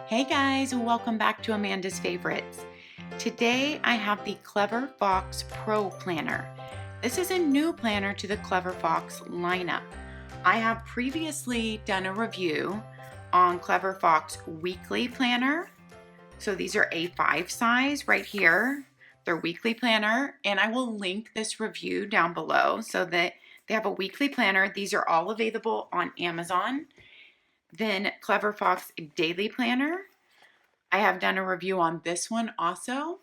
Hey guys, welcome back to Amanda's Favorites. Today I have the Clever Fox Pro Planner. This is a new planner to the Clever Fox lineup. I have previously done a review on Clever Fox Weekly Planner. So these are A5 size right here. They're weekly planner, and I will link this review down below so that they have a weekly planner. These are all available on Amazon. Then Clever Fox Daily Planner. I have done a review on this one also,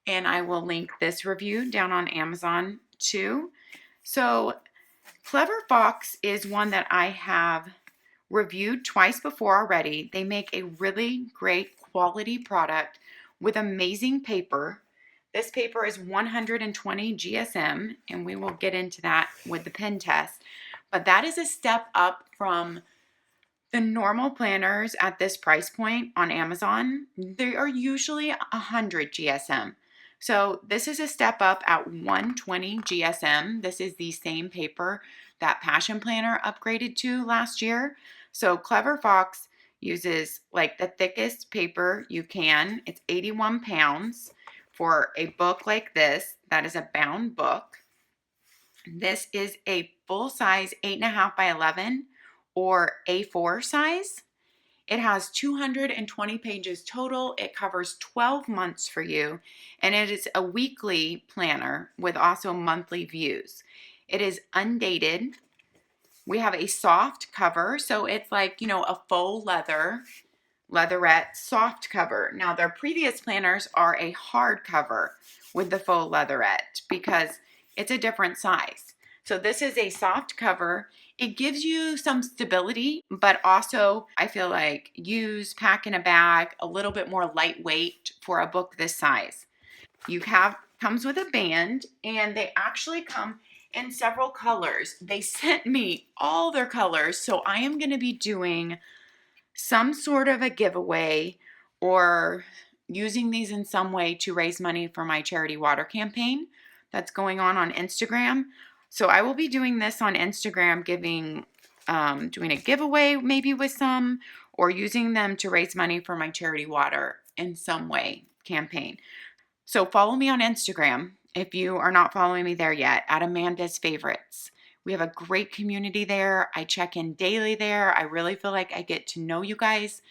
and I will link this review down on Amazon too. So Clever Fox is one that I have reviewed twice before already. They make a really great quality product with amazing paper. This paper is 120 GSM, and we will get into that with the pen test. But that is a step up from the normal planners at this price point on Amazon. They are usually 100 GSM. So this is a step up at 120 GSM. This is the same paper that Passion Planner upgraded to last year. So Clever Fox uses like the thickest paper you can. It's 81 pounds for a book like this. That is a bound book. This is a full size 8.5 by 11 or A4 size. It has 220 pages total. It covers 12 months for you, and it is a weekly planner with also monthly views. It is undated. We have a soft cover, so it's like, a faux leatherette soft cover. Now, their previous planners are a hard cover with the faux leatherette because it's a different size. So this is a soft cover. It gives you some stability, but also I feel like use, pack in a bag, a little bit more lightweight for a book this size. Comes with a band, and they actually come in several colors. They sent me all their colors, so I am going to be doing some sort of a giveaway or using these in some way to raise money for my charity water campaign that's going on Instagram. So I will be doing this on Instagram, doing a giveaway maybe with some, or using them to raise money for my charity water in some way campaign. So follow me on Instagram if you are not following me there yet, at Amandasfavorites. We have a great community there. I check in daily there. I really feel like I get to know you guys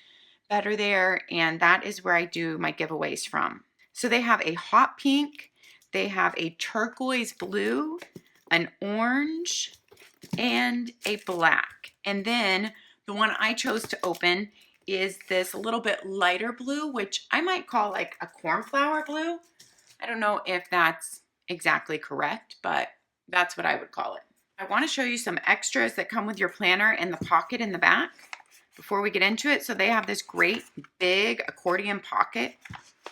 better there, and that is where I do my giveaways from. So they have a hot pink, they have a turquoise blue, an orange, and a black. And then the one I chose to open is this little bit lighter blue, which I might call like a cornflower blue. I don't know if that's exactly correct, but that's what I would call it. I want to show you some extras that come with your planner in the pocket in the back before we get into it. So they have this great big accordion pocket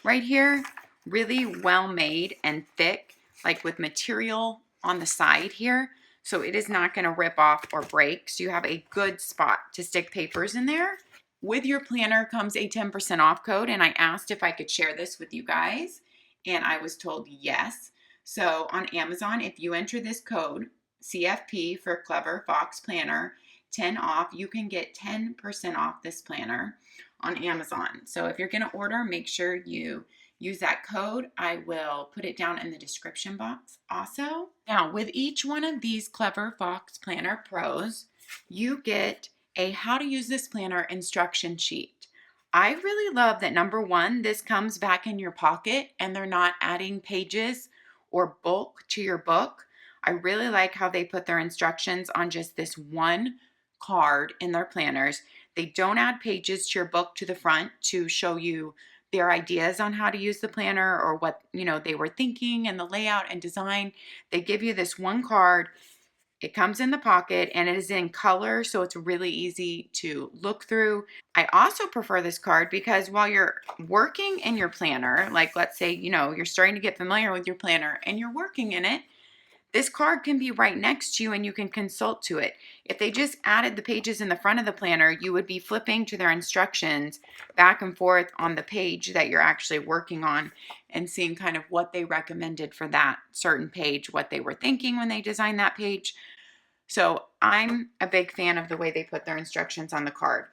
right here, really well made and thick, like with material on the side here. So it is not going to rip off or break. So you have a good spot to stick papers in there. With your planner comes a 10% off code, and I asked if I could share this with you guys, and I was told yes. So on Amazon, if you enter this code, CFP for Clever Fox Planner, 10 off, you can get 10% off this planner on Amazon. So if you're going to order, make sure you use that code. I will put it down in the description box also. Now, with each one of these Clever Fox Planner Pros, you get a how to use this planner instruction sheet. I really love that, number one, this comes back in your pocket and they're not adding pages or bulk to your book. I really like how they put their instructions on just this one card in their planners. They don't add pages to your book to the front to show you their ideas on how to use the planner or what they were thinking and the layout and design. They give you this one card. It comes in the pocket and it is in color, so it's really easy to look through. I also prefer this card because while you're working in your planner, like let's say you're starting to get familiar with your planner and you're working in it, this card can be right next to you and you can consult to it. If they just added the pages in the front of the planner, you would be flipping to their instructions back and forth on the page that you're actually working on and seeing kind of what they recommended for that certain page, what they were thinking when they designed that page. So I'm a big fan of the way they put their instructions on the card.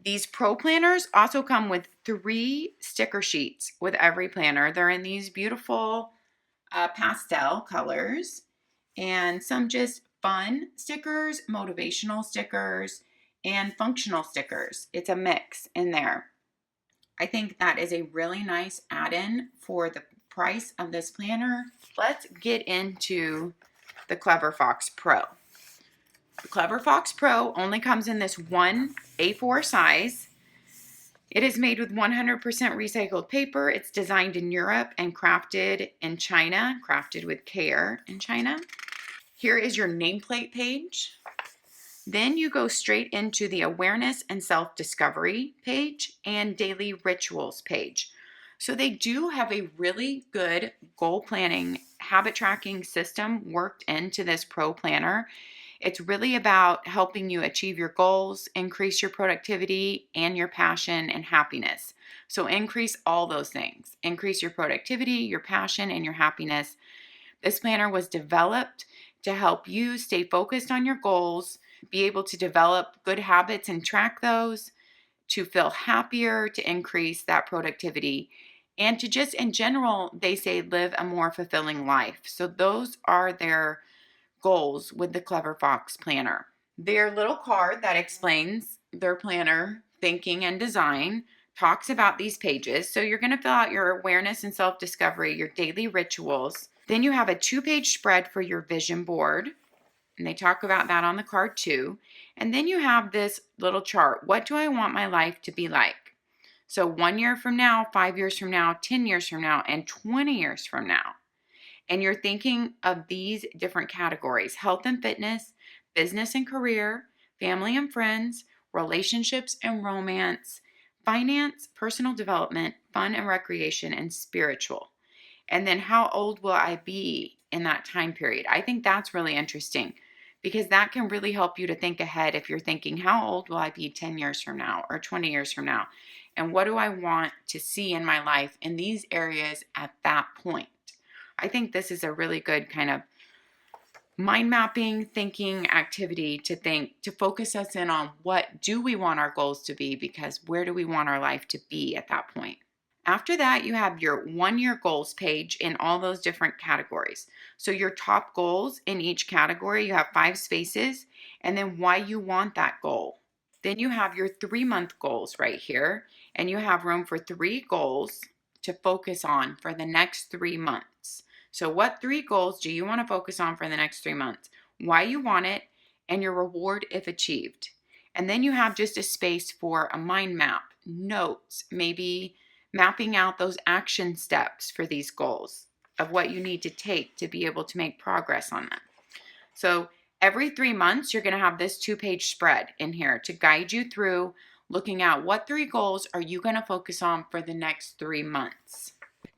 These Pro planners also come with 3 sticker sheets with every planner. They're in these beautiful pastel colors, and some just fun stickers, motivational stickers, and functional stickers. It's a mix in there. I think that is a really nice add-in for the price of this planner. Let's get into the Clever Fox Pro. The Clever Fox Pro only comes in this one A4 size. It is made with 100% recycled paper. It's designed in Europe and crafted in China, crafted with care in China. Here is your nameplate page. Then you go straight into the awareness and self-discovery page and daily rituals page. So they do have a really good goal planning, habit tracking system worked into this Pro planner. It's really about helping you achieve your goals, increase your productivity and your passion and happiness. So increase all those things. Increase your productivity, your passion, and your happiness. This planner was developed to help you stay focused on your goals, be able to develop good habits and track those, to feel happier, to increase that productivity, and to just in general, they say, live a more fulfilling life. So those are their goals with the Clever Fox planner. Their little card that explains their planner thinking and design talks about these pages. So you're going to fill out your awareness and self-discovery, your daily rituals. Then you have a 2-page spread for your vision board. And they talk about that on the card too. And then you have this little chart. What do I want my life to be like? So 1 year from now, 5 years from now, 10 years from now, and 20 years from now. And you're thinking of these different categories: health and fitness, business and career, family and friends, relationships and romance, finance, personal development, fun and recreation, and spiritual. And then how old will I be in that time period? I think that's really interesting because that can really help you to think ahead if you're thinking, how old will I be 10 years from now or 20 years from now? And what do I want to see in my life in these areas at that point? I think this is a really good kind of mind mapping thinking activity to focus us in on what do we want our goals to be, because where do we want our life to be at that point? After that, you have your 1-year goals page in all those different categories. So your top goals in each category, you have 5 spaces, and then why you want that goal. Then you have your 3-month goals right here, and you have room for 3 goals to focus on for the next 3 months. So what 3 goals do you want to focus on for the next 3 months? Why you want it, and your reward if achieved. And then you have just a space for a mind map, notes, maybe mapping out those action steps for these goals of what you need to take to be able to make progress on them. So every 3 months, you're going to have this 2-page spread in here to guide you through looking at what 3 goals are you going to focus on for the next 3 months.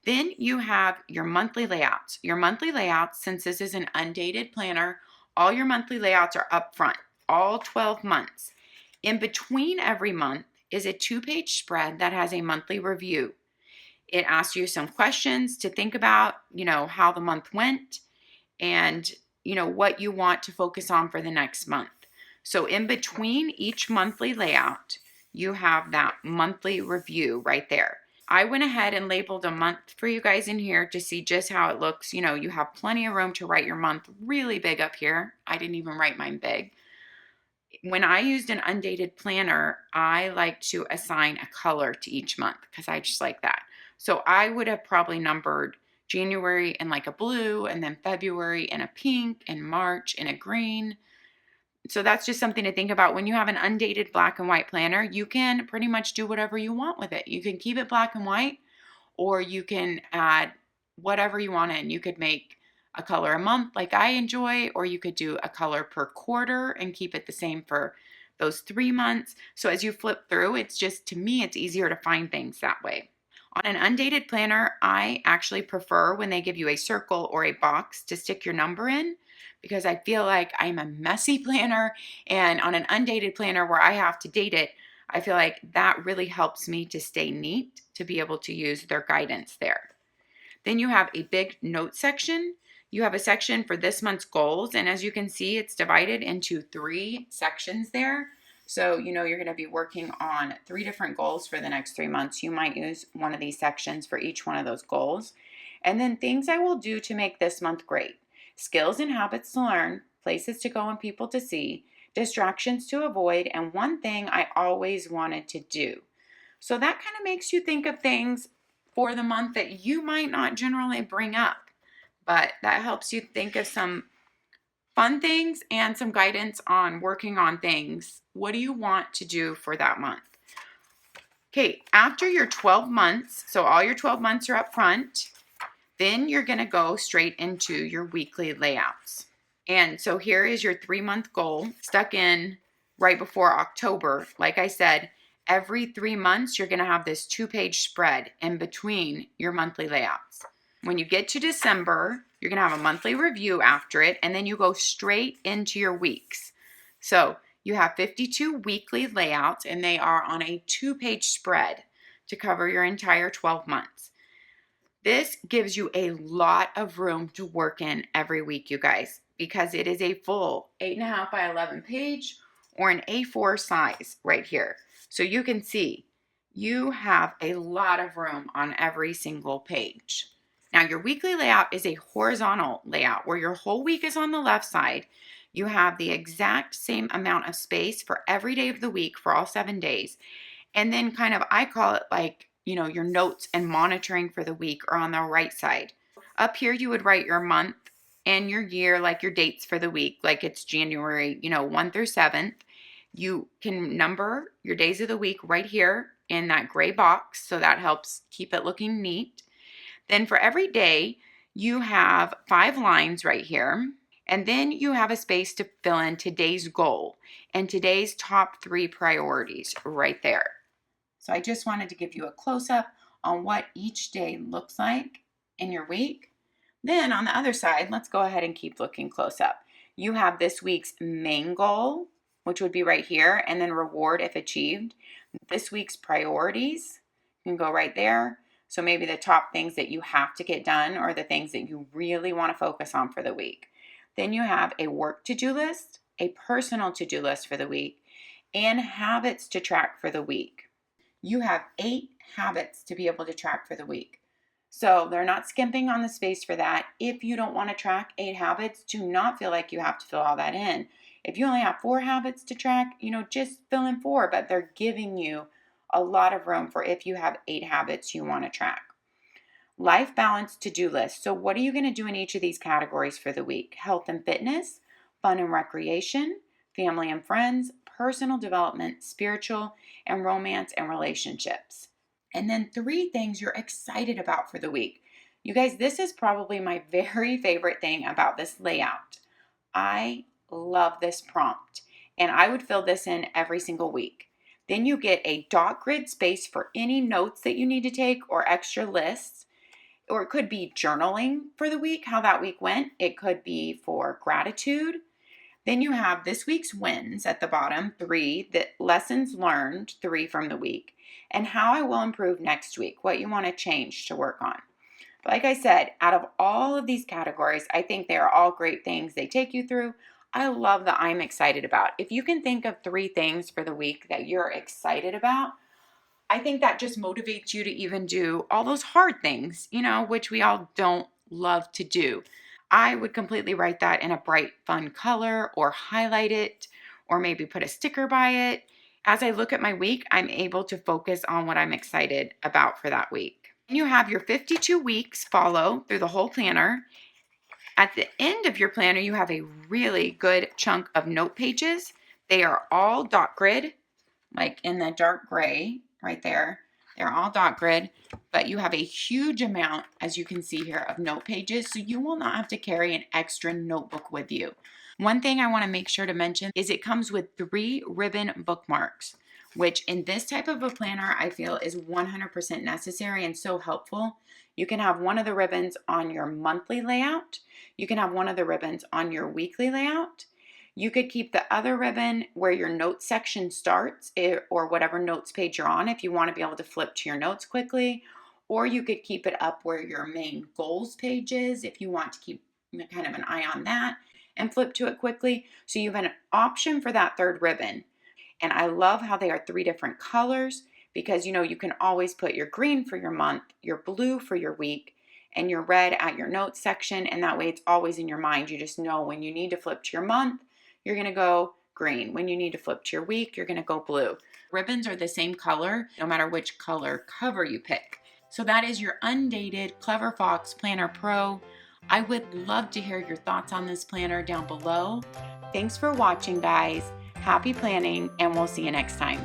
Then you have your monthly layouts. Your monthly layouts, since this is an undated planner, all your monthly layouts are up front, all 12 months. In between every month is a 2-page spread that has a monthly review. It asks you some questions to think about, how the month went and, what you want to focus on for the next month. So in between each monthly layout, you have that monthly review right there. I went ahead and labeled a month for you guys in here to see just how it looks. You have plenty of room to write your month really big up here. I didn't even write mine big. When I used an undated planner, I like to assign a color to each month because I just like that. So I would have probably numbered January in like a blue, and then February in a pink, and March in a green. So that's just something to think about. When you have an undated black and white planner, you can pretty much do whatever you want with it. You can keep it black and white, or you can add whatever you want in. You could make a color a month like I enjoy, or you could do a color per quarter and keep it the same for those 3 months. So as you flip through, it's just, to me, it's easier to find things that way. On an undated planner, I actually prefer when they give you a circle or a box to stick your number in, because I feel like I'm a messy planner, and on an undated planner where I have to date it, I feel like that really helps me to stay neat, to be able to use their guidance there. Then you have a big note section. You have a section for this month's goals, and as you can see, it's divided into 3 sections there. So, you're going to be working on 3 different goals for the next 3 months. You might use one of these sections for each one of those goals. And then things I will do to make this month great: skills and habits to learn, places to go and people to see, distractions to avoid, and one thing I always wanted to do. So that kind of makes you think of things for the month that you might not generally bring up, but that helps you think of some fun things and some guidance on working on things. What do you want to do for that month? Okay, after your 12 months, so all your 12 months are up front, then you're going to go straight into your weekly layouts. And so here is your 3-month goal stuck in right before October. Like I said, every 3 months, you're going to have this 2-page spread in between your monthly layouts. When you get to December, you're going to have a monthly review after it, and then you go straight into your weeks. So you have 52 weekly layouts, and they are on a 2-page spread to cover your entire 12 months. This gives you a lot of room to work in every week, you guys, because it is a full 8.5 by 11 page or an A4 size right here. So you can see you have a lot of room on every single page. Now, your weekly layout is a horizontal layout where your whole week is on the left side. You have the exact same amount of space for every day of the week for all 7 days. And then kind of, I call it like, your notes and monitoring for the week are on the right side. Up here, you would write your month and your year, like your dates for the week, like it's January, 1 through 7th. You can number your days of the week right here in that gray box, so that helps keep it looking neat. Then for every day, you have 5 lines right here. And then you have a space to fill in today's goal and today's top 3 priorities right there. So I just wanted to give you a close-up on what each day looks like in your week. Then on the other side, let's go ahead and keep looking close up. You have this week's main goal, which would be right here, and then reward if achieved. This week's priorities, you can go right there. So maybe the top things that you have to get done or the things that you really want to focus on for the week. Then you have a work to-do list, a personal to-do list for the week, and habits to track for the week. You have 8 habits to be able to track for the week. So they're not skimping on the space for that. If you don't want to track 8 habits, do not feel like you have to fill all that in. If you only have 4 habits to track, just fill in 4, but they're giving you a lot of room for if you have 8 habits you want to track. Life balance to-do list. So what are you going to do in each of these categories for the week? Health and fitness, fun and recreation, family and friends, personal development, spiritual, and romance and relationships. And then 3 things you're excited about for the week. You guys, this is probably my very favorite thing about this layout. I love this prompt, and I would fill this in every single week. Then you get a dot grid space for any notes that you need to take or extra lists, or it could be journaling for the week, how that week went. It could be for gratitude. Then you have this week's wins at the bottom, 3, the lessons learned, 3 from the week, and how I will improve next week, what you want to change to work on. But like I said, out of all of these categories, I think they are all great things they take you through. I love that I'm excited about. If you can think of 3 things for the week that you're excited about, I think that just motivates you to even do all those hard things, which we all don't love to do. I would completely write that in a bright, fun color or highlight it or maybe put a sticker by it. As I look at my week, I'm able to focus on what I'm excited about for that week. You have your 52 weeks follow through the whole planner. At the end of your planner, you have a really good chunk of note pages. They are all dot grid, like in the dark gray right there. They're all dot grid, but you have a huge amount, as you can see here, of note pages, so you will not have to carry an extra notebook with you. One thing I want to make sure to mention is it comes with 3 ribbon bookmarks, which in this type of a planner I feel is 100% necessary and so helpful. You can have one of the ribbons on your monthly layout. You can have one of the ribbons on your weekly layout. You could keep the other ribbon where your notes section starts, or whatever notes page you're on if you want to be able to flip to your notes quickly. Or you could keep it up where your main goals page is if you want to keep kind of an eye on that and flip to it quickly. So you have an option for that 3rd ribbon. And I love how they are 3 different colors because you can always put your green for your month, your blue for your week, and your red at your notes section. And that way it's always in your mind. You just know when you need to flip to your month, you're going to go green. When you need to flip to your week, you're going to go blue. Ribbons are the same color no matter which color cover you pick. So that is your undated Clever Fox Planner Pro. I would love to hear your thoughts on this planner down below. Thanks for watching, guys. Happy planning, and we'll see you next time.